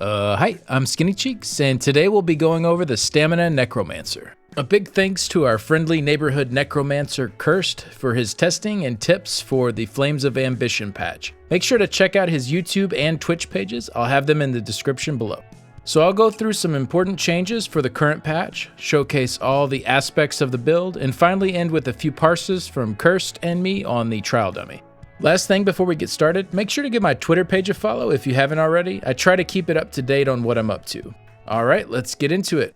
Hi, I'm Skinny Cheeks, and today we'll be going over the Stamina Necromancer. A big thanks to our friendly neighborhood Necromancer Cursed for his testing and tips for the Flames of Ambition patch. Make sure to check out his YouTube and Twitch pages, I'll have them in the description below. So I'll go through some important changes for the current patch, showcase all the aspects of the build, and finally end with a few parses from Cursed and me on the trial dummy. Last thing before we get started, make sure to give my Twitter page a follow if you haven't already. I try to keep it up to date on what I'm up to. Alright, let's get into it.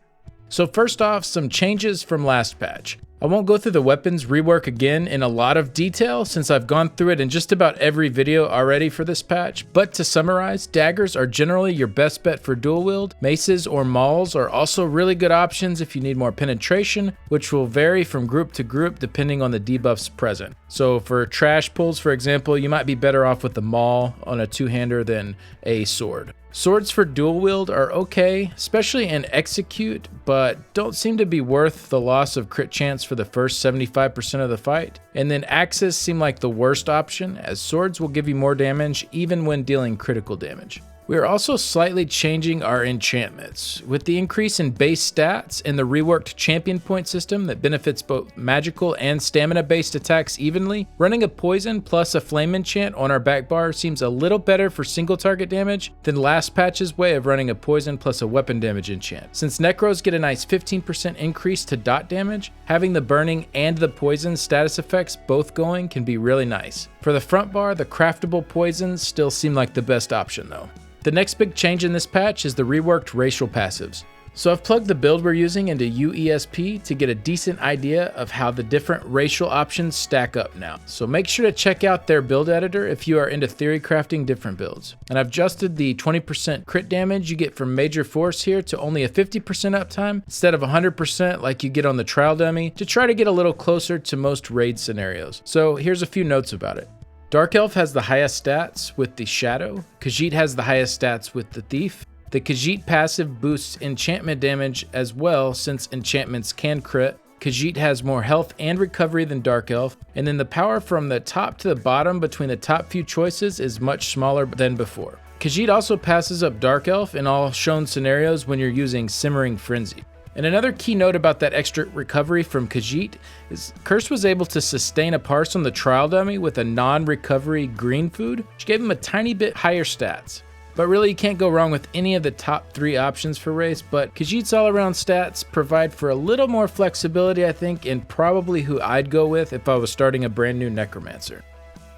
So first off, some changes from last patch. I won't go through the weapons rework again in a lot of detail since I've gone through it in just about every video already for this patch, but to summarize, daggers are generally your best bet for dual wield. Maces or mauls are also really good options if you need more penetration, which will vary from group to group depending on the debuffs present. So for trash pulls, for example, you might be better off with the maul on a two-hander than a sword. Swords for dual wield are okay, especially in execute, but don't seem to be worth the loss of crit chance for the first 75% of the fight. And then axes seem like the worst option, as swords will give you more damage even when dealing critical damage. We are also slightly changing our enchantments. With the increase in base stats and the reworked champion point system that benefits both magical and stamina based attacks evenly, running a poison plus a flame enchant on our back bar seems a little better for single target damage than last patch's way of running a poison plus a weapon damage enchant. Since necros get a nice 15% increase to dot damage, having the burning and the poison status effects both going can be really nice. For the front bar, the craftable poisons still seem like the best option though. The next big change in this patch is the reworked racial passives. So I've plugged the build we're using into UESP to get a decent idea of how the different racial options stack up now. So make sure to check out their build editor if you are into theory crafting different builds. And I've adjusted the 20% crit damage you get from major force here to only a 50% uptime instead of 100% like you get on the trial dummy to try to get a little closer to most raid scenarios. So here's a few notes about it. Dark Elf has the highest stats with the Shadow, Khajiit has the highest stats with the Thief. The Khajiit passive boosts enchantment damage as well since enchantments can crit. Khajiit has more health and recovery than Dark Elf, and then the power from the top to the bottom between the top few choices is much smaller than before. Khajiit also passes up Dark Elf in all shown scenarios when you're using Simmering Frenzy. And another key note about that extra recovery from Khajiit is Curse was able to sustain a parse on the trial dummy with a non-recovery green food, which gave him a tiny bit higher stats. But really you can't go wrong with any of the top 3 options for race, but Khajiit's all-around stats provide for a little more flexibility I think, and probably who I'd go with if I was starting a brand new Necromancer.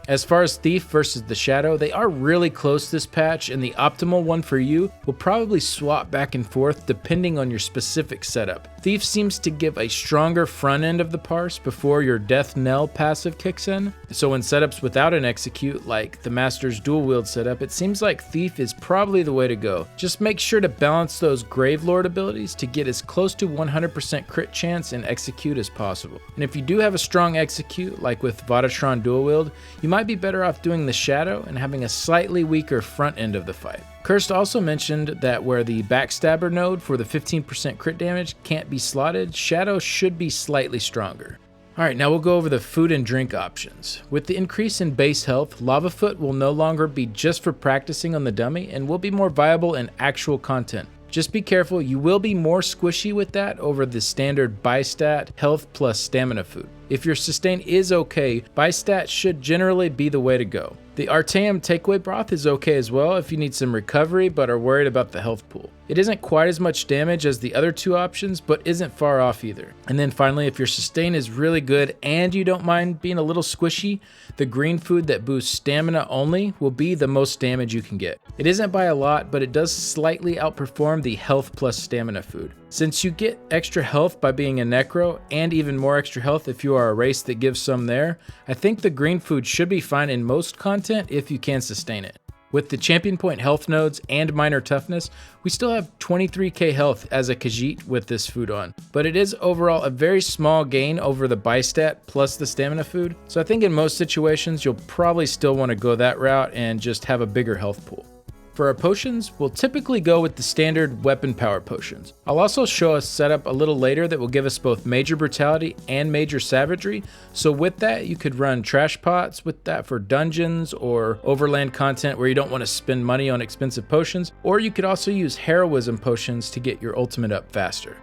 As far as Thief versus the Shadow, they are really close this patch, and the optimal one for you will probably swap back and forth depending on your specific setup. Thief seems to give a stronger front end of the parse before your Death Knell passive kicks in, so in setups without an execute like the Master's dual wield setup, it seems like Thief is probably the way to go. Just make sure to balance those Gravelord abilities to get as close to 100% crit chance and execute as possible. And if you do have a strong execute like with Vateshran dual wield, you might be better off doing the Shadow and having a slightly weaker front end of the fight. Cursed also mentioned that where the backstabber node for the 15% crit damage can't be slotted, Shadow should be slightly stronger. Alright, now we'll go over the food and drink options. With the increase in base health, Lava Foot will no longer be just for practicing on the dummy and will be more viable in actual content. Just be careful, you will be more squishy with that over the standard Bystat health plus stamina food. If your sustain is okay, Bystat should generally be the way to go. The Artaeum takeaway broth is okay as well if you need some recovery but are worried about the health pool. It isn't quite as much damage as the other 2 options, but isn't far off either. And then finally, if your sustain is really good and you don't mind being a little squishy, the green food that boosts stamina only will be the most damage you can get. It isn't by a lot, but it does slightly outperform the health plus stamina food. Since you get extra health by being a necro, and even more extra health if you are a race that gives some there, I think the green food should be fine in most content if you can sustain it. With the champion point health nodes and minor toughness, we still have 23k health as a Khajiit with this food on, but it is overall a very small gain over the Bystat plus the stamina food, so I think in most situations you'll probably still want to go that route and just have a bigger health pool. For our potions, we'll typically go with the standard weapon power potions. I'll also show a setup a little later that will give us both major brutality and major savagery. So with that, you could run trash pots with that for dungeons or overland content where you don't want to spend money on expensive potions, or you could also use heroism potions to get your ultimate up faster.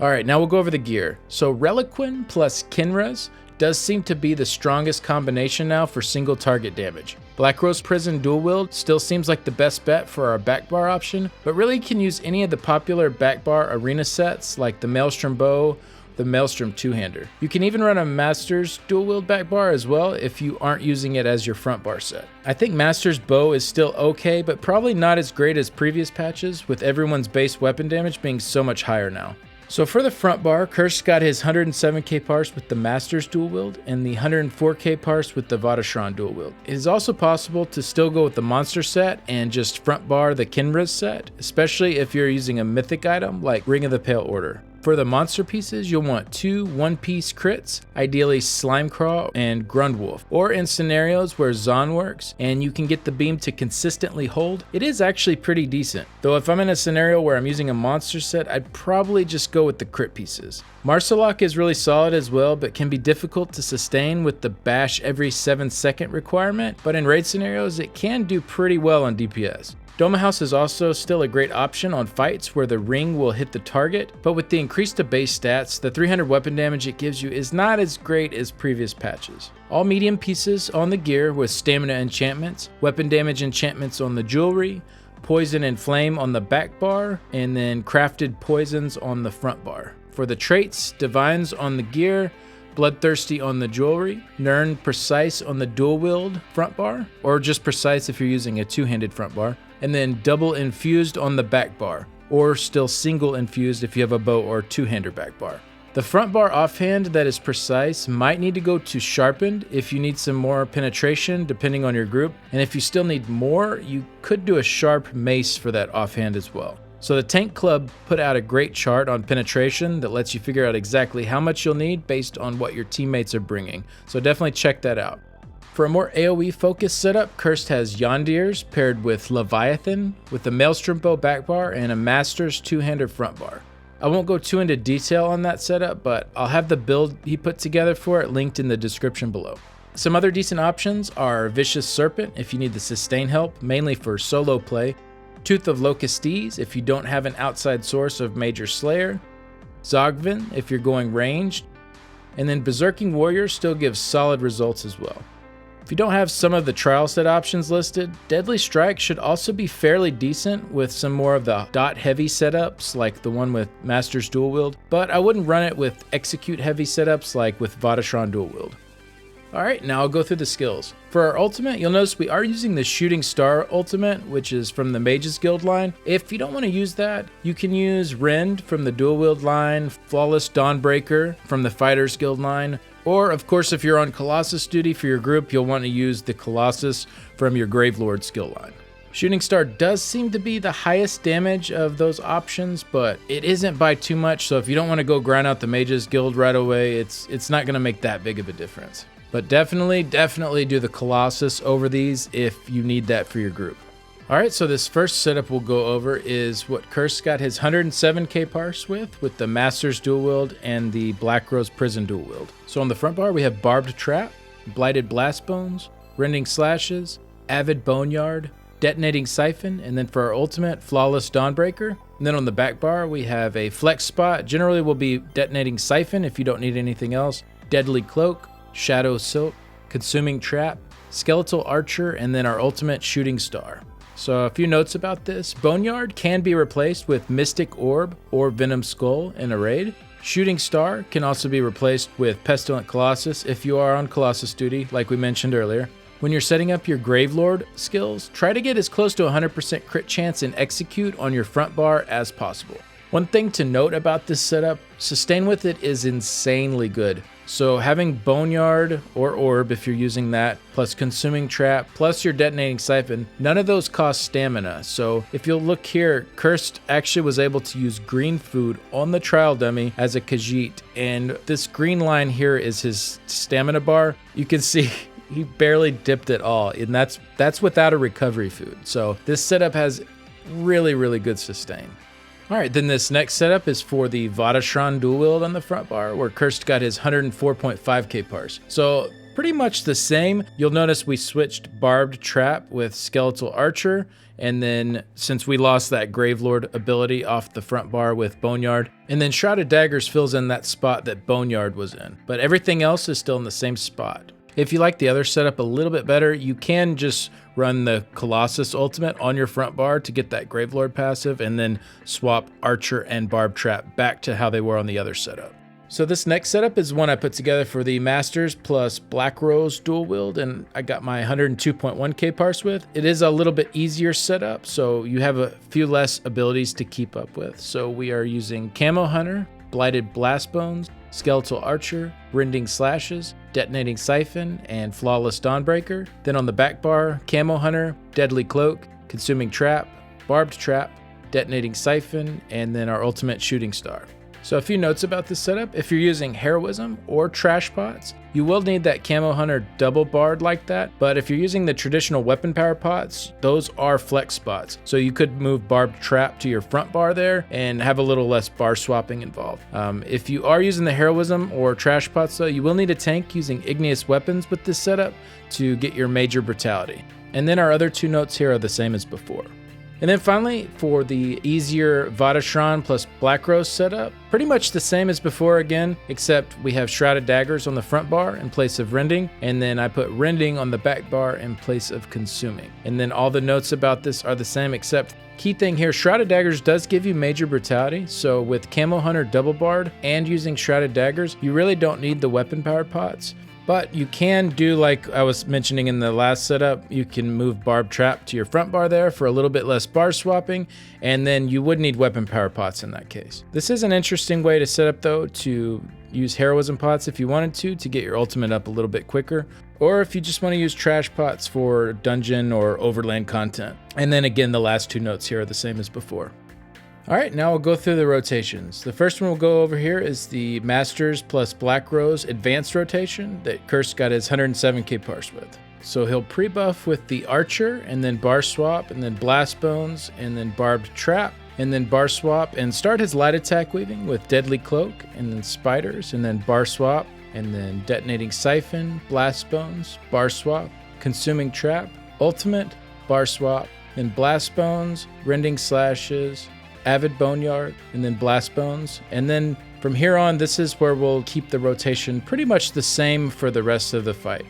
Alright, now we'll go over the gear. So Reliquin plus Kinra's does seem to be the strongest combination now for single target damage. BLACKROSE Prison Dual Wield still seems like the best bet for our backbar option, but really can use any of the popular backbar arena sets like the Maelstrom Bow, the Maelstrom two-hander. You can even run a Master's Dual Wield backbar as well if you aren't using it as your front bar set. I think Master's Bow is still okay, but probably not as great as previous patches, with everyone's base weapon damage being so much higher now. So for the front bar, Kirst got his 107k parse with the Master's Dual Wield and the 104k parse with the Vateshran Dual Wield. It is also possible to still go with the monster set and just front bar the Kinra's set, especially if you're using a mythic item like Ring of the Pale Order. For the monster pieces, you'll want 2 one-piece crits, ideally Slimecraw and Grundwolf, or in scenarios where Zon works and you can get the beam to consistently hold, it is actually pretty decent. Though if I'm in a scenario where I'm using a monster set, I'd probably just go with the crit pieces. Marsalok is really solid as well, but can be difficult to sustain with the bash every 7-second requirement, but in raid scenarios, it can do pretty well on DPS. Doma House is also still a great option on fights where the ring will hit the target, but with the increased to base stats, the 300 weapon damage it gives you is not as great as previous patches. All medium pieces on the gear with stamina enchantments, weapon damage enchantments on the jewelry, poison and flame on the back bar, and then crafted poisons on the front bar. For the traits, divines on the gear, Bloodthirsty on the jewelry, Nern Precise on the dual wield front bar, or just Precise if you're using a two-handed front bar, and then double infused on the back bar, or still single infused if you have a bow or two-hander back bar. The front bar offhand that is Precise might need to go to sharpened if you need some more penetration depending on your group, and if you still need more, you could do a sharp mace for that offhand as well. So the Tank Club put out a great chart on penetration that lets you figure out exactly how much you'll need based on what your teammates are bringing, so definitely check that out. For a more AoE focused setup, Kirst has Yondir's paired with Leviathan with a Maelstrom Bow back bar and a Master's two-hander front bar. I won't go too into detail on that setup, but I'll have the build he put together for it linked in the description below. Some other decent options are Vicious Serpent if you need the sustain help, mainly for solo play, Tooth of Locustes if you don't have an outside source of Major Slayer, Zogvin if you're going ranged, and then Berserking Warrior still gives solid results as well. If you don't have some of the trial set options listed, Deadly Strike should also be fairly decent with some more of the dot heavy setups like the one with Master's Dual Wield, but I wouldn't run it with execute heavy setups like with Vateshran Dual Wield. Alright, now I'll go through the skills. For our ultimate, you'll notice we are using the Shooting Star ultimate, which is from the Mages Guild line. If you don't want to use that, you can use Rend from the Dual Wield line, Flawless Dawnbreaker from the Fighters Guild line, or of course if you're on Colossus duty for your group, you'll want to use the Colossus from your Gravelord skill line. Shooting Star does seem to be the highest damage of those options, but it isn't by too much, so if you don't want to go grind out the Mages Guild right away, it's not going to make that big of a difference. But definitely do the Colossus over these if you need that for your group. Alright, so this first setup we'll go over is what Kirst got his 107k parse with the Master's Dual Wield and the BLACKROSE Prison Dual Wield. So on the front bar we have Barbed Trap, Blighted Blast Bones, Rending Slashes, Avid Boneyard, Detonating Siphon, and then for our ultimate, Flawless Dawnbreaker. And then on the back bar we have a Flex Spot, generally will be Detonating Siphon if you don't need anything else, Deadly Cloak, Shadow Silk, Consuming Trap, Skeletal Archer, and then our ultimate Shooting Star. So a few notes about this. Boneyard can be replaced with Mystic Orb or Venom Skull in a raid. Shooting Star can also be replaced with Pestilent Colossus if you are on Colossus duty, like we mentioned earlier. When you're setting up your Gravelord skills, try to get as close to 100% crit chance and execute on your front bar as possible. One thing to note about this setup, sustain with it is insanely good. So having Boneyard or Orb if you're using that, plus Consuming Trap, plus your Detonating Siphon, none of those cost stamina. So if you'll look here, Kirst actually was able to use green food on the trial dummy as a Khajiit, and this green line here is his stamina bar. You can see he barely dipped at all, and that's without a recovery food. So this setup has really good sustain. All right, then this next setup is for the Vateshran dual wield on the front bar, where Cursed got his 104.5k parse. So pretty much the same. You'll notice we switched Barbed Trap with Skeletal Archer, and then since we lost that Gravelord ability off the front bar with Boneyard, and then Shrouded Daggers fills in that spot that Boneyard was in. But everything else is still in the same spot. If you like the other setup a little bit better, you can just run the Colossus ultimate on your front bar to get that Gravelord passive, and then swap Archer and Barbed Trap back to how they were on the other setup. So this next setup is one I put together for the Masters plus BLACKROSE dual wield, and I got my 102.1k parse with. It is a little bit easier setup, so you have a few less abilities to keep up with. So we are using Camo Hunter, Blighted Blastbones, Skeletal Archer, Rending Slashes, Detonating Siphon, and Flawless Dawnbreaker. Then on the back bar, Camo Hunter, Deadly Cloak, Consuming Trap, Barbed Trap, Detonating Siphon, and then our ultimate Shooting Star. So a few notes about this setup: if you're using Heroism or Trash Pots, you will need that Camo Hunter double barred like that, but if you're using the traditional weapon power pots, those are flex spots. So you could move Barbed Trap to your front bar there and have a little less bar swapping involved. If you are using the Heroism or Trash Pots though, you will need a tank using Igneous Weapons with this setup to get your Major Brutality. And then our other two notes here are the same as before. And then finally, for the easier Vateshran plus BLACKROSE setup, pretty much the same as before again, except we have Shrouded Daggers on the front bar in place of Rending, and then I put Rending on the back bar in place of Consuming. And then all the notes about this are the same, except key thing here, Shrouded Daggers does give you Major Brutality, so with Camo Hunter double barred and using Shrouded Daggers, you really don't need the weapon powered pots. But you can do, like I was mentioning in the last setup, you can move Barbed Trap to your front bar there for a little bit less bar swapping, and then you would need weapon power pots in that case. This is an interesting way to set up though, to use Heroism pots if you wanted to get your ultimate up a little bit quicker, or if you just want to use trash pots for dungeon or overland content. And then again, the last two notes here are the same as before. All right, now we'll go through the rotations. The first one we'll go over here is the Masters plus BLACKROSE Advanced rotation that Cursed got his 107k parse with. So he'll pre-buff with the Archer, and then bar swap, and then Blast Bones, and then Barbed Trap, and then bar swap, and start his light attack weaving with Deadly Cloak, and then Spiders, and then bar swap, and then Detonating Siphon, Blast Bones, bar swap, Consuming Trap, Ultimate, bar swap, then Blast Bones, Rending Slashes, Avid Boneyard, and then Blast Bones. And then from here on, this is where we'll keep the rotation pretty much the same for the rest of the fight.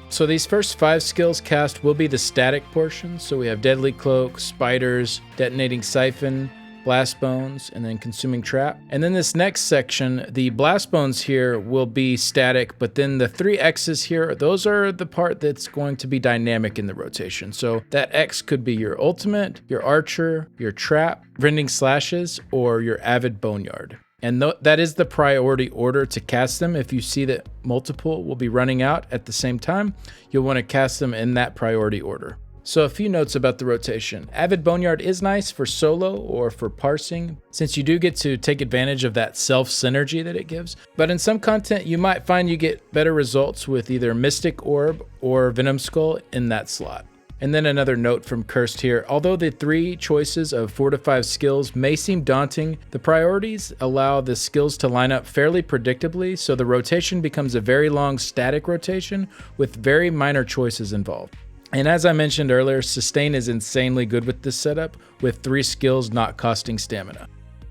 So these first 5 skills cast will be the static portion. So we have Deadly Cloak, Spiders, Detonating Siphon, Blast Bones, and then Consuming Trap. And then this next section, the Blast Bones here will be static, but then the 3 X's here, those are the part that's going to be dynamic in the rotation. So that X could be your Ultimate, your Archer, your Trap, Rending Slashes, or your Avid Boneyard. And that is the priority order to cast them. If you see that multiple will be running out at the same time, you'll want to cast them in that priority order. So a few notes about the rotation. Avid Boneyard is nice for solo or for parsing, since you do get to take advantage of that self-synergy that it gives. But in some content, you might find you get better results with either Mystic Orb or Venom Skull in that slot. And then another note from Cursed here. Although the 3 choices of 4 to 5 skills may seem daunting, the priorities allow the skills to line up fairly predictably, so the rotation becomes a very long static rotation with very minor choices involved. And as I mentioned earlier, sustain is insanely good with this setup, with 3 skills not costing stamina.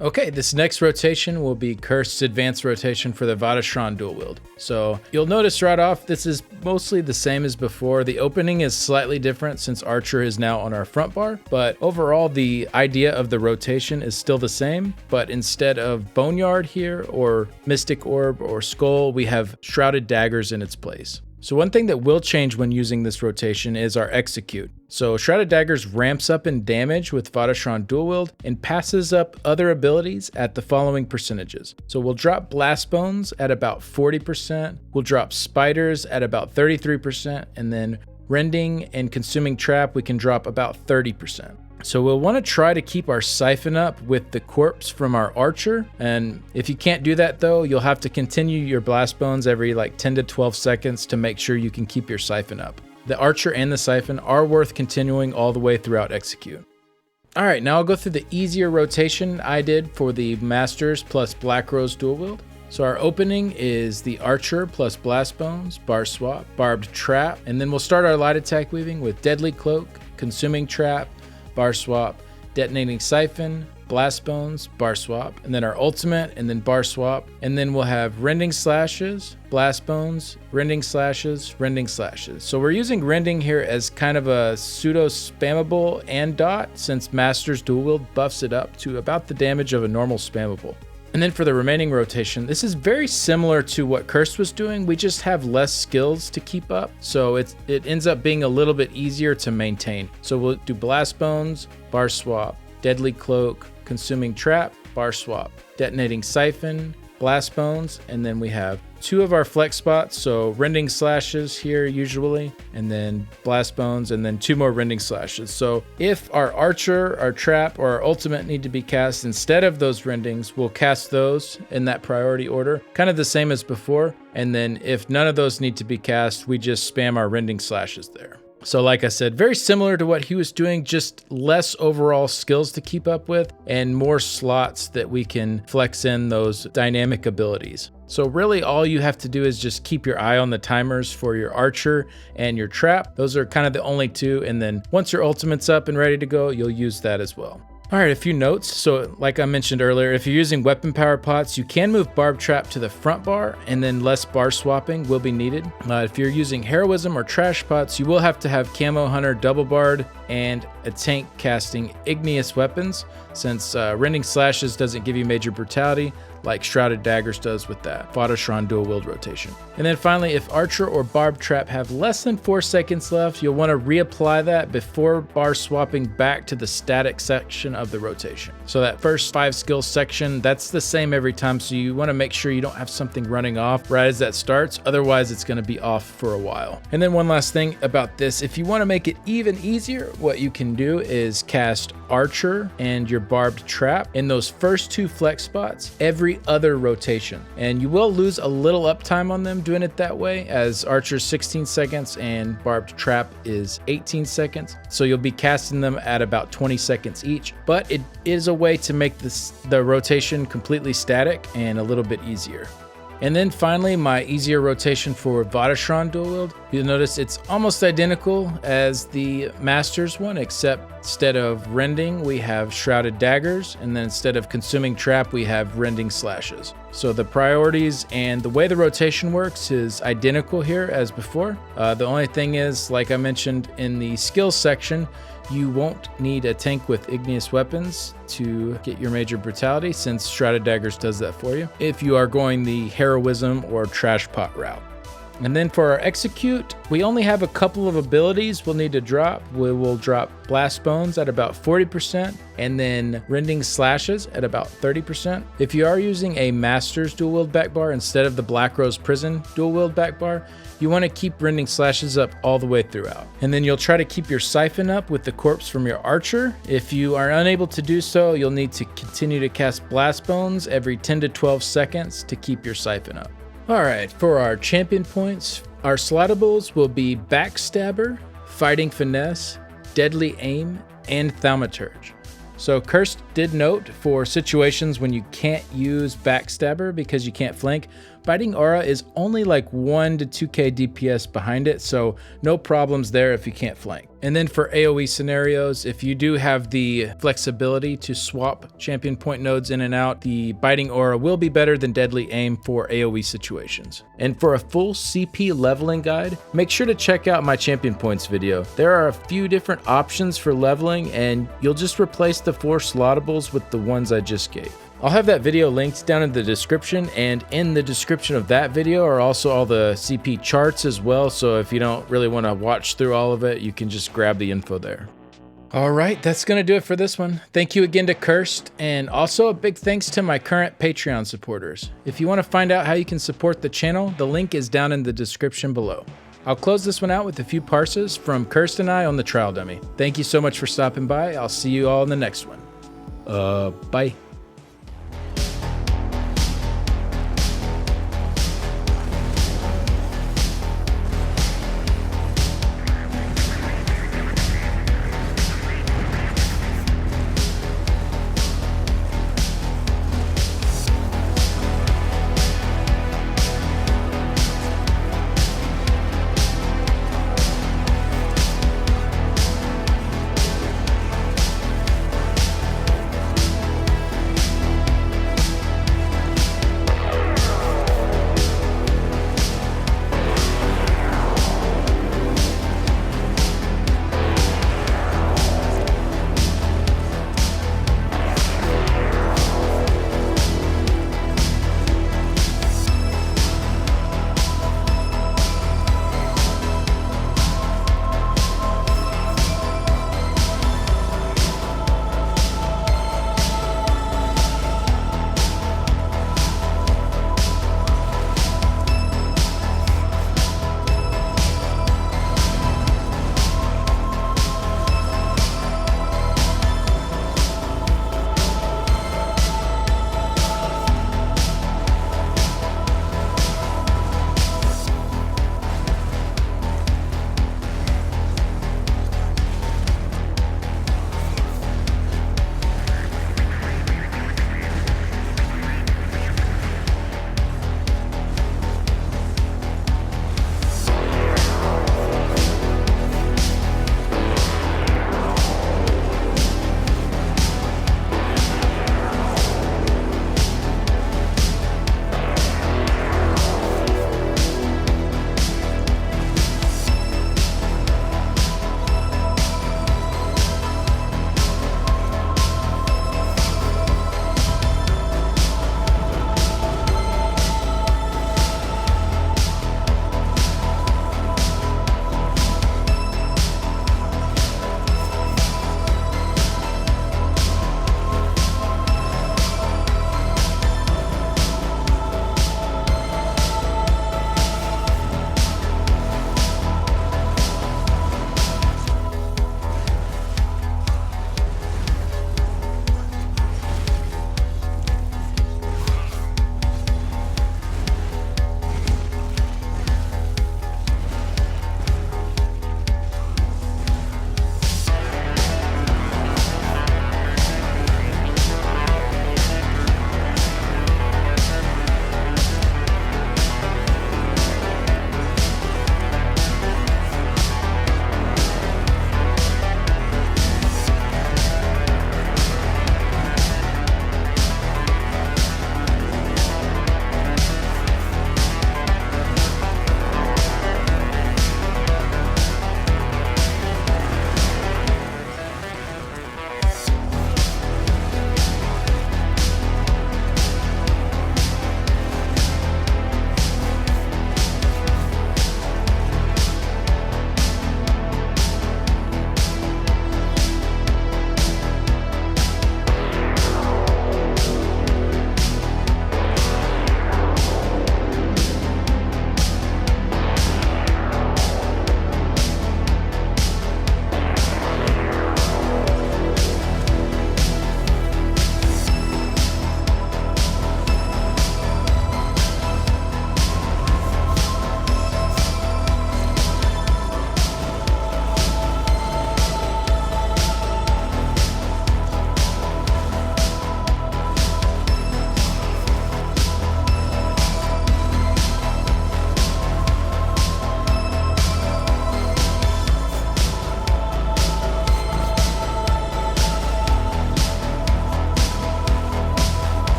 Okay, this next rotation will be Cursed's Advanced rotation for the Vateshran dual wield. So you'll notice right off, this is mostly the same as before. The opening is slightly different since Archer is now on our front bar, but overall the idea of the rotation is still the same, but instead of Boneyard here or Mystic Orb or Skull, we have Shrouded Daggers in its place. So one thing that will change when using this rotation is our execute. So Shrouded Daggers ramps up in damage with Vateshran dual wield and passes up other abilities at the following percentages. So we'll drop Blast Bones at about 40%, we'll drop Spiders at about 33%, and then Rending and Consuming Trap we can drop about 30%. So we'll want to try to keep our siphon up with the corpse from our archer. And if you can't do that though, you'll have to continue your blast bones every like 10 to 12 seconds to make sure you can keep your siphon up. The archer and the siphon are worth continuing all the way throughout execute. All right, now I'll go through the easier rotation I did for the Masters plus BLACKROSE dual wield. So our opening is the archer plus blast bones, bar swap, barbed trap, and then we'll start our light attack weaving with deadly cloak, consuming trap, bar swap, detonating siphon, blast bones, bar swap, and then our ultimate, and then bar swap, and then we'll have rending slashes, blast bones, rending slashes, rending slashes. So we're using rending here as kind of a pseudo spammable and dot, since Master's dual wield buffs it up to about the damage of a normal spammable. And then for the remaining rotation, this is very similar to what Cursed was doing. We just have less skills to keep up, so it ends up being a little bit easier to maintain. So we'll do blast bones, bar swap, deadly cloak, consuming trap, bar swap, detonating siphon, blast bones, and then we have 2 of our flex spots, so rending slashes here usually, and then blast bones, and then 2 more rending slashes. So if our archer, our trap, or our ultimate need to be cast instead of those rendings, we'll cast those in that priority order, kind of the same as before. And then if none of those need to be cast, we just spam our rending slashes there. So like I said, very similar to what he was doing, just less overall skills to keep up with and more slots that we can flex in those dynamic abilities. So really all you have to do is just keep your eye on the timers for your archer and your trap. Those are kind of the only 2. And then once your ultimate's up and ready to go, you'll use that as well. All right, a few notes. So like I mentioned earlier, if you're using weapon power pots, you can move barb trap to the front bar, and then less bar swapping will be needed. If you're using heroism or trash pots, you will have to have camo hunter double barred and a tank casting igneous weapons, since rending slashes doesn't give you major brutality like shrouded daggers does with that Vateshran dual wield rotation. And then finally, if archer or barb trap have less than 4 seconds left, you'll want to reapply that before bar swapping back to the static section of the rotation. So that first 5 skill section, that's the same every time, so you want to make sure you don't have something running off right as that starts, otherwise it's going to be off for a while. And then one last thing about this, if you want to make it even easier, what you can do is cast archer and your barbed trap in those first 2 flex spots every other rotation, and you will lose a little uptime on them doing it that way, as archer's 16 seconds and barbed trap is 18 seconds, so you'll be casting them at about 20 seconds each, but it is a way to make the rotation completely static and a little bit easier. And then finally, my easier rotation for Vateshran dual wield. You'll notice it's almost identical as the Masters one, except instead of rending, we have shrouded daggers, and then instead of consuming trap, we have rending slashes. So the priorities and the way the rotation works is identical here as before. The only thing is, like I mentioned in the skills section, you won't need a tank with igneous weapons to get your major brutality, since Shrouded Daggers does that for you, if you are going the heroism or trash pot route. And then for our execute, we only have a couple of abilities we'll need to drop. We will drop Blast Bones at about 40%, and then Rending Slashes at about 30%. If you are using a Master's dual wield back bar instead of the BLACKROSE Prison dual wield back bar, you want to keep Rending Slashes up all the way throughout. And then you'll try to keep your Siphon up with the corpse from your Archer. If you are unable to do so, you'll need to continue to cast Blast Bones every 10 to 12 seconds to keep your Siphon up. Alright, for our champion points, our slottables will be Backstabber, Fighting Finesse, Deadly Aim, and Thaumaturge. So Cursed did note for situations when you can't use Backstabber because you can't flank, Biting Aura is only like 1 to 2k DPS behind it, so no problems there if you can't flank. And then for AoE scenarios, if you do have the flexibility to swap champion point nodes in and out, the Biting Aura will be better than Deadly Aim for AoE situations. And for a full CP leveling guide, make sure to check out my champion points video. There are a few different options for leveling, and you'll just replace the 4 slottables with the ones I just gave. I'll have that video linked down in the description, and in the description of that video are also all the CP charts as well, so if you don't really want to watch through all of it, you can just grab the info there. Alright, that's going to do it for this one. Thank you again to Cursed, and also a big thanks to my current Patreon supporters. If you want to find out how you can support the channel, the link is down in the description below. I'll close this one out with a few parses from Kirst and I on the trial dummy. Thank you so much for stopping by. I'll see you all in the next one. Bye.